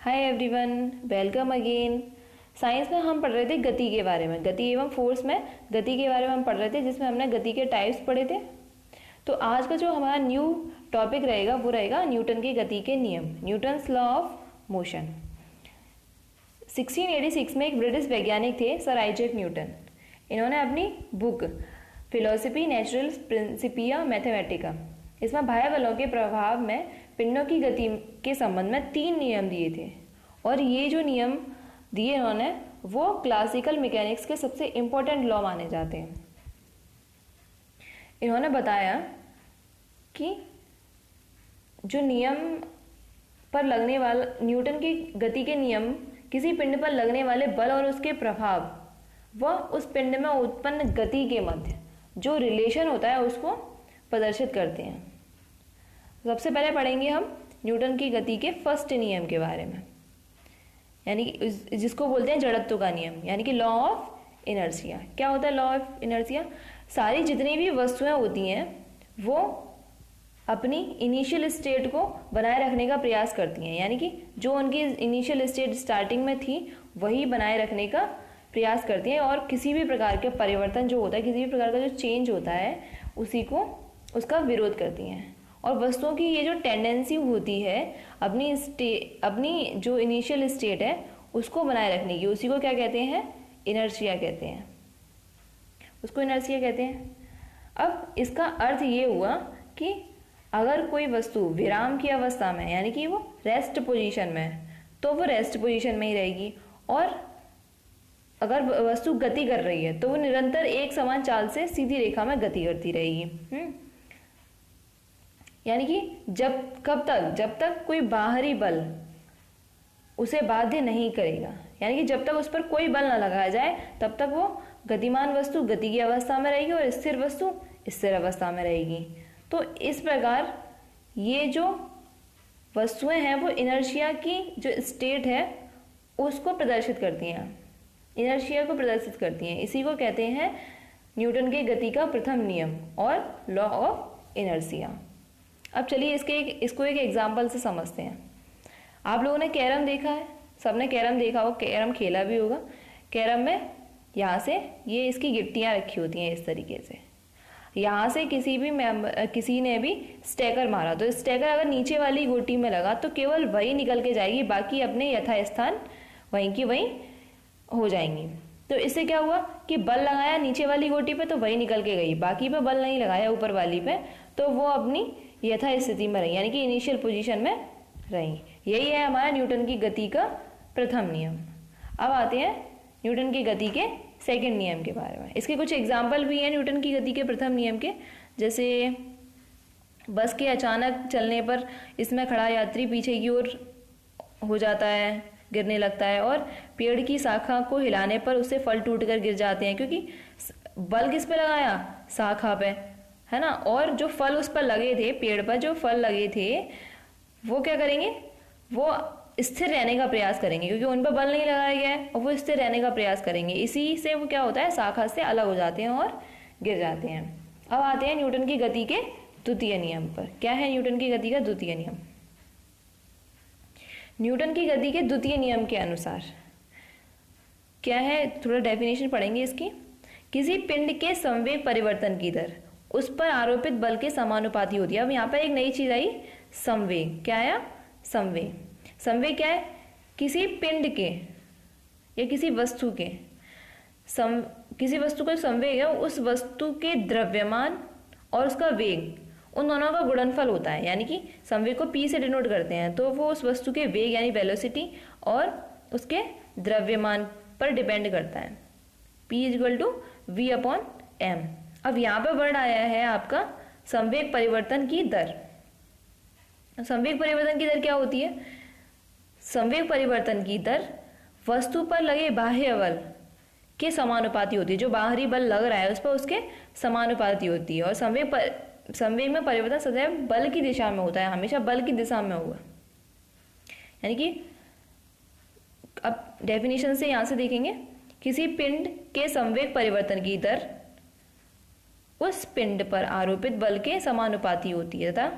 Hi everyone, welcome again. Science में हम पढ़ रहे थे गति के बारे में, गति एवं फोर्स में गति के बारे में हम पढ़ रहे थे, जिसमें हमने गति के टाइप्स पढ़े थे। तो आज का जो हमारा न्यू टॉपिक रहेगा वो रहेगा न्यूटन की गति के नियम, न्यूटन्स लॉ ऑफ मोशन। 1686 में एक ब्रिटिश वैज्ञानिक थे सर आइजैक न्यूटन। इन्होंने अपनी book philosophy natural Principia Mathematica, इसमें बाह्य बलों के प्रभाव में पिंडों की गति के संबंध में 3 नियम दिए थे। और ये जो नियम दिए इन्होंने वो क्लासिकल मैकेनिक्स के सबसे इम्पोर्टेंट लॉ माने जाते हैं। इन्होंने बताया कि जो नियम पर लगने वाला न्यूटन की गति के नियम किसी पिंड पर लगने वाले बल और उसके प्रभाव वह उस पिंड में उत्पन्न गति के मध्य जो रिलेशन होता है उसको प्रदर्शित करते हैं। सबसे पहले पढ़ेंगे हम न्यूटन की गति के फर्स्ट नियम के बारे में, यानी कि जिसको बोलते हैं जड़त्व का नियम, यानी कि लॉ ऑफ इनर्शिया। क्या होता है लॉ ऑफ इनर्शिया? सारी जितनी भी वस्तुएं होती हैं वो अपनी इनिशियल स्टेट को बनाए रखने का प्रयास करती हैं, यानी कि जो उनकी इनिशियल स्टेट स्टार्टिंग में थी वही बनाए रखने का प्रयास करती हैं, और किसी भी प्रकार के परिवर्तन जो होता है, किसी भी प्रकार का जो चेंज होता है उसी को उसका विरोध करती हैं। और वस्तुओं की ये जो टेंडेंसी होती है अपनी जो इनिशियल स्टेट है उसको बनाए रखने की, उसी को क्या कहते हैं? इनर्शिया कहते हैं, उसको इनर्शिया कहते हैं। अब इसका अर्थ ये हुआ कि अगर कोई वस्तु विराम की अवस्था में, यानी कि वो रेस्ट पोजीशन में है, तो वो रेस्ट पोजीशन में ही रहेगी, और अगर वस्तु गति कर रही है तो वो निरंतर एक समान चाल से सीधी रेखा में गति करती रहेगी। यानी कि जब तक कोई बाहरी बल उसे बाध्य नहीं करेगा, यानी कि जब तक उस पर कोई बल न लगाया जाए तब तक वो गतिमान वस्तु गति की अवस्था में रहेगी और स्थिर वस्तु स्थिर अवस्था में रहेगी। तो इस प्रकार ये जो वस्तुएं हैं वो इनर्शिया की जो स्टेट है उसको प्रदर्शित करती हैं, इनर्शिया को प्रदर्शित करती हैं। इसी को कहते हैं न्यूटन के गति का प्रथम नियम और लॉ ऑफ इनर्शिया। अब चलिए इसको एक एग्जाम्पल से समझते हैं। आप लोगों ने कैरम देखा है, सबने कैरम देखा होगा, कैरम खेला भी होगा। कैरम में यहाँ से ये इसकी गिट्टियाँ रखी होती हैं इस तरीके से। यहाँ से किसी ने भी स्टैकर मारा तो स्टैकर अगर नीचे वाली गोटी में लगा तो केवल वही निकल के जाएगी, बाकी अपने यथास्थान वहीं की वहीं हो जाएंगी। तो इससे क्या हुआ कि बल लगाया नीचे वाली गोटी पे तो वही निकल के गई, बाकी पे बल नहीं लगाया ऊपर वाली पे तो वो अपनी यथा स्थिति में रही, यानी कि इनिशियल पोजीशन में रही। यही है हमारा न्यूटन की गति का प्रथम नियम। अब आते हैं न्यूटन की गति के सेकंड नियम के बारे में। इसके कुछ एग्जाम्पल भी हैं न्यूटन की गति के प्रथम नियम के, जैसे बस के अचानक चलने पर इसमें खड़ा यात्री पीछे की ओर हो जाता है, गिरने लगता है, और पेड़ की शाखा को हिलाने पर उससे फल टूटकर गिर जाते हैं, क्योंकि बल किस पे लगाया? शाखा पे, है ना। और जो फल उस पर लगे थे, पेड़ पर जो फल लगे थे वो क्या करेंगे? वो स्थिर रहने का प्रयास करेंगे, क्योंकि उन पर बल नहीं लगाया गया है, और वो स्थिर रहने का प्रयास करेंगे। इसी से वो क्या होता है? शाखा से अलग हो जाते हैं और गिर जाते हैं। अब आते हैं न्यूटन की गति के द्वितीय नियम पर। क्या है न्यूटन की गति का द्वितीय नियम? न्यूटन की गति के द्वितीय नियम के अनुसार क्या है, थोड़ा डेफिनेशन पढ़ेंगे इसकी। किसी पिंड के संवेग परिवर्तन की दर उस पर आरोपित बल के समानुपाती होती है। अब यहाँ पर एक नई चीज आई, संवेग। क्या आया? संवेग। संवेग क्या है? किसी पिंड के या किसी वस्तु के किसी वस्तु का संवेग है उस वस्तु के द्रव्यमान और उसका वेग, उन दोनों का गुणनफल होता है। यानी कि संवेग को p से डिनोट करते हैं, तो वो उस वस्तु के वेग यानी वेलोसिटी और उसके द्रव्यमान पर डिपेंड करता है। p=v/m। अब यहाँ पे वर्ड आया है आपका संवेग परिवर्तन की दर। संवेग परिवर्तन की दर क्या होती है? संवेग परिवर्तन की दर वस्तु पर लगे बाह्य बल के समानुपाती होती है। जो बाहरी बल लग रहा है उस पर उसके समानुपाती होती है। और संवेग में परिवर्तन सदैव बल की दिशा में होता है, हमेशा बल की दिशा में होगा। यानी कि अब डेफिनेशन से यहां से देखेंगे, किसी पिंड के संवेग परिवर्तन की दर उस पिंड पर आरोपित बल के समानुपाती होती है तथा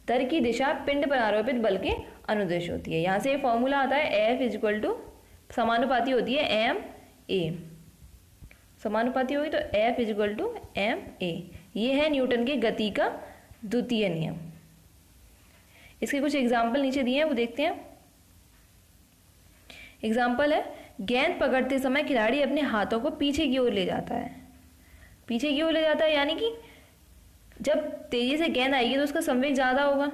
दर की दिशा पिंड पर आरोपित बल के अनुदिश होती है। यहाँ से फॉर्मूला आता है F इक्वल टू समानुपाती होती है एम ए, समानुपाती होगी तो F equal to M A. ये है न्यूटन की गति का द्वितीय नियम। इसके कुछ एग्जाम्पल नीचे दिए हैं, वो देखते हैं। एग्जाम्पल है, गेंद पकड़ते समय खिलाड़ी अपने हाथों को पीछे की ओर ले जाता है। पीछे की ओर ले जाता है यानी कि जब तेजी से गेंद आएगी तो उसका संवेग ज्यादा होगा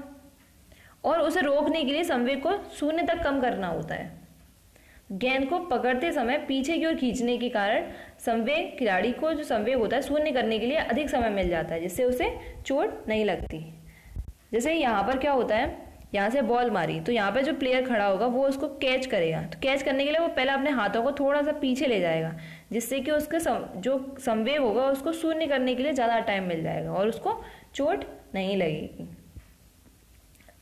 और उसे रोकने के लिए संवेग को शून्य तक कम करना होता है। गेंद को पकड़ते समय पीछे की ओर खींचने के कारण संवेग, खिलाड़ी को जो संवेग होता है शून्य करने के लिए अधिक समय मिल जाता है, जिससे उसे चोट नहीं लगती। जैसे यहाँ पर क्या होता है, यहाँ से बॉल मारी तो यहाँ पे जो प्लेयर खड़ा होगा वो उसको कैच करेगा, तो कैच करने के लिए वो पहले अपने हाथों को थोड़ा सा पीछे ले जाएगा, जिससे कि उसका जो संवेग होगा उसको शून्य करने के लिए ज़्यादा टाइम मिल जाएगा और उसको चोट नहीं लगेगी।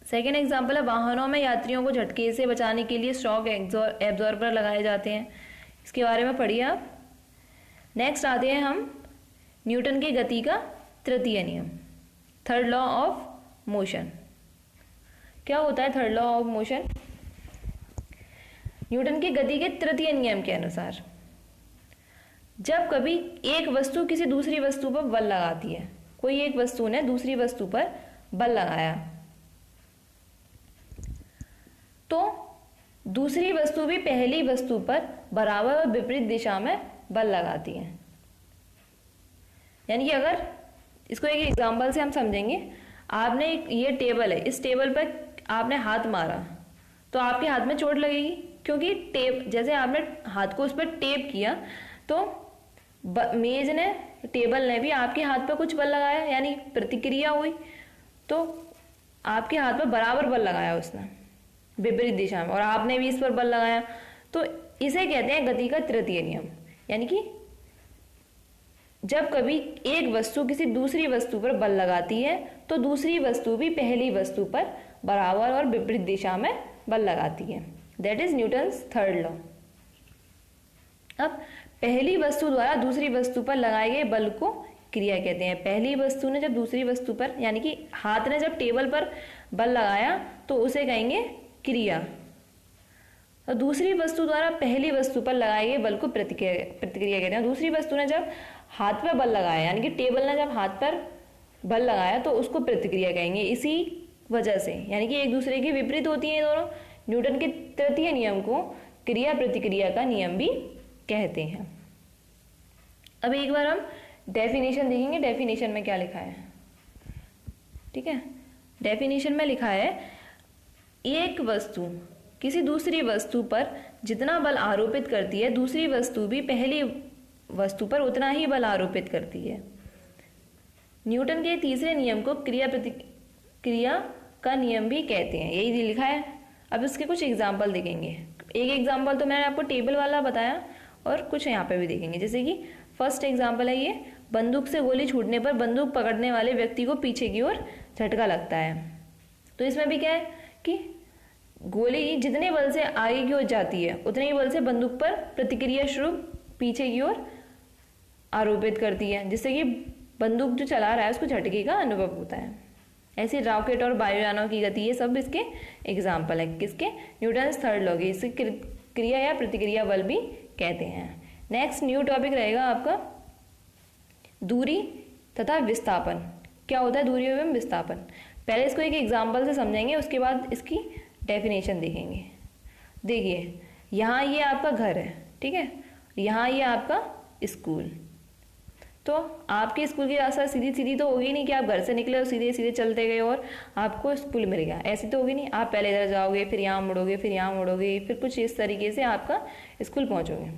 सेकेंड एग्जाम्पल है, वाहनों में यात्रियों को झटके से बचाने के लिए शॉक एब्जॉर्बर लगाए जाते हैं। इसके बारे में पढ़िए आप। नेक्स्ट आते हैं हम न्यूटन की गति का तृतीय नियम, थर्ड लॉ ऑफ मोशन। क्या होता है third law of motion? Newton की गति के तृतीय नियम के अनुसार जब कभी एक वस्तु किसी दूसरी वस्तु पर बल लगाती है, कोई एक वस्तु ने दूसरी वस्तु पर बल लगाया तो दूसरी वस्तु भी पहली वस्तु पर बराबर और विपरीत दिशा में बल लगाती है। यानी कि अगर इसको एक एग्जांपल से हम समझेंगे, आपने ये टेबल है, इस टेबल पर आपने हाथ मारा तो आपके हाथ में चोट लगेगी, क्योंकि टेप, जैसे आपने हाथ को उस पर टेप किया तो मेज ने, टेबल ने भी आपके हाथ पर कुछ बल लगाया, यानी प्रतिक्रिया हुई, तो आपके हाथ पर बराबर बल लगाया उसने विपरीत दिशा में, और आपने भी इस पर बल लगाया, तो इसे कहते हैं गति का तृतीय नियम। यानी कि जब कभी एक वस्तु किसी दूसरी वस्तु पर बल लगाती है तो दूसरी वस्तु भी पहली वस्तु पर बराबर और विपरीत दिशा में बल लगाती है। That is Newton's third law. अब पहली वस्तु द्वारा दूसरी वस्तु पर लगाए गए बल को क्रिया कहते हैं। पहली वस्तु ने जब दूसरी वस्तु पर, यानी कि हाथ ने जब टेबल पर बल लगाया तो उसे कहेंगे क्रिया, और दूसरी वस्तु द्वारा पहली वस्तु पर लगाए गए बल को प्रतिक्रिया कहते हैं। दूसरी वस्तु ने जब हाथ पर बल लगाया, यानी कि टेबल ने जब हाथ पर बल लगाया तो उसको प्रतिक्रिया कहेंगे। इसी वजह से, यानी कि एक दूसरे के विपरीत होती है दोनों, न्यूटन के तृतीय नियम को क्रिया प्रतिक्रिया का नियम भी कहते हैं। अब एक बार हम डेफिनेशन देखेंगे, डेफिनेशन में क्या लिखा है। ठीक है, डेफिनेशन में लिखा है, एक वस्तु किसी दूसरी वस्तु पर जितना बल आरोपित करती है दूसरी वस्तु भी पहली वस्तु पर उतना ही बल आरोपित करती है। न्यूटन के तीसरे नियम को क्रिया प्रतिक्रिया का नियम भी कहते हैं, यही लिखा है। अब इसके कुछ एग्जाम्पल देखेंगे। एक एग्जाम्पल तो मैंने आपको टेबल वाला बताया और कुछ यहाँ पे भी देखेंगे। जैसे कि फर्स्ट एग्जाम्पल है ये, बंदूक से गोली छूटने पर बंदूक पकड़ने वाले व्यक्ति को पीछे की ओर झटका लगता है। तो इसमें भी क्या है कि गोली जितने बल से आगे की ओर जाती है उतने ही बल से बंदूक पर प्रतिक्रिया स्वरूप पीछे की ओर आरोपित करती है, जिससे कि बंदूक जो चला रहा है उसको झटके का अनुभव होता है। ऐसे रॉकेट और वायुयानों की गति, ये सब इसके एग्जाम्पल है किसके, न्यूटन्स थर्ड लॉ के। इसे क्रिया या प्रतिक्रिया बल भी कहते हैं। नेक्स्ट न्यू टॉपिक रहेगा आपका दूरी तथा विस्थापन। क्या होता है दूरी एवं विस्थापन? पहले इसको एक एग्जाम्पल से समझेंगे, उसके बाद इसकी डेफिनेशन देखेंगे। देखिए, यहाँ ये आपका घर है, ठीक है, यहाँ ये आपका स्कूल। तो आपके स्कूल की रास्ता सीधी सीधी तो होगी नहीं कि आप घर से निकले और सीधे सीधे चलते गए और आपको स्कूल मिल गया, ऐसी तो होगी नहीं। आप पहले इधर जाओगे, फिर यहाँ मुड़ोगे, फिर यहाँ मुड़ोगे, फिर कुछ इस तरीके से आपका स्कूल पहुँचोगे।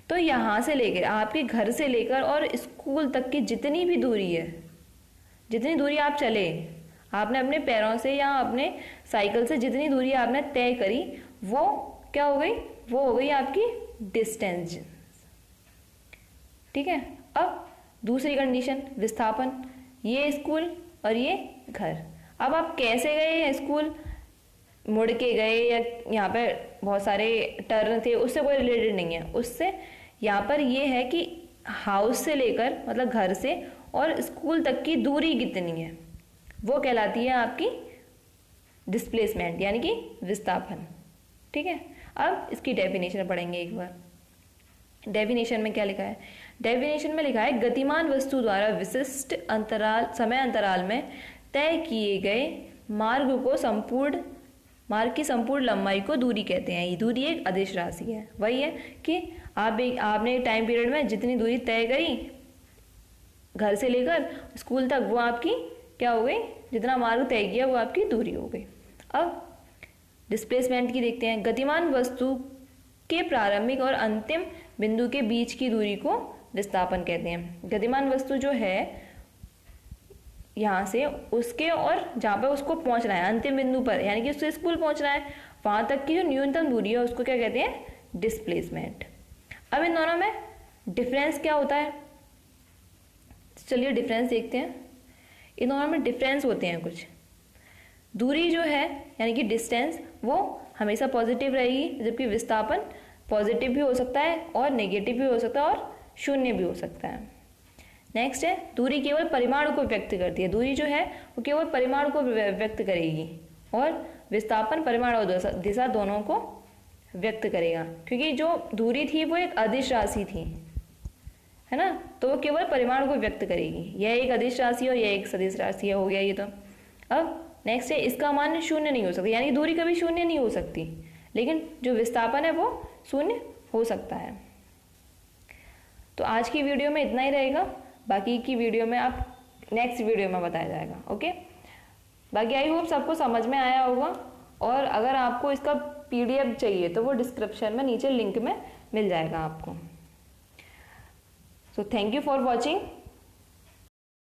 तो यहाँ से लेकर, आपके घर से लेकर और स्कूल तक की जितनी भी दूरी है, जितनी दूरी आप चले, आपने अपने पैरों से या अपने साइकिल से जितनी दूरी आपने तय करी, वो क्या हो गई, वो हो गई आपकी डिस्टेंस। ठीक है, अब दूसरी कंडीशन विस्थापन, ये स्कूल और ये घर। अब आप कैसे गए स्कूल, मुड़ के गए या यहाँ पे बहुत सारे टर्न थे, उससे कोई रिलेटेड नहीं है। उससे यहाँ पर ये है कि हाउस से लेकर, मतलब घर से और स्कूल तक की दूरी कितनी है, वो कहलाती है आपकी डिस्प्लेसमेंट यानी कि विस्थापन। ठीक है, अब इसकी डेफिनेशन पढ़ेंगे एक बार। डेफिनेशन में क्या लिखा है? डेफिनेशन में लिखा है गतिमान वस्तु द्वारा विशिष्ट अंतराल समय अंतराल में तय किए गए मार्ग की संपूर्ण लंबाई को दूरी कहते हैं। ये दूरी एक अदिश राशि है। वही है कि आपने एक टाइम पीरियड में जितनी दूरी तय करी घर से लेकर स्कूल तक, वो आपकी क्या हो गई? जितना मार्ग तय किया वो आपकी दूरी हो गई। अब डिस्प्लेसमेंट की देखते हैं। गतिमान वस्तु के प्रारंभिक और अंतिम बिंदु के बीच की दूरी को विस्थापन कहते हैं। गतिमान वस्तु जो है यहाँ से उसके और जहाँ पर उसको पहुँचना है अंतिम बिंदु पर, यानी कि उससे स्कूल पहुँचना है, वहाँ तक की जो न्यूनतम दूरी है उसको क्या कहते हैं? डिस्प्लेसमेंट। अब इन दोनों में डिफरेंस क्या होता है? चलिए डिफरेंस देखते हैं। इन दोनों में डिफरेंस होते हैं कुछ। दूरी जो है यानी कि डिस्टेंस वो हमेशा पॉजिटिव रहेगी, जबकि विस्थापन पॉजिटिव भी हो सकता है और नेगेटिव भी हो सकता है और शून्य भी हो सकता है। नेक्स्ट है दूरी केवल परिमाण को व्यक्त करती है। दूरी जो है वो केवल परिमाण को व्यक्त करेगी और विस्थापन परिमाण और दिशा दोनों को व्यक्त करेगा, क्योंकि जो दूरी थी वो एक अदिश राशि थी, है ना, तो वो केवल परिमाण को व्यक्त करेगी। यह एक अदिश राशि और यह एक सदिश राशि हो गया ये तो। अब नेक्स्ट है इसका मान शून्य नहीं हो सकता, यानी दूरी कभी शून्य नहीं हो सकती, लेकिन जो विस्थापन है वो शून्य हो सकता है। तो आज की वीडियो में इतना ही रहेगा, बाकी की वीडियो में आप नेक्स्ट वीडियो में बताया जाएगा। ओके, बाकी आई होप सबको समझ में आया होगा, और अगर आपको इसका PDF चाहिए तो वो डिस्क्रिप्शन में नीचे लिंक में मिल जाएगा आपको। So thank you for watching.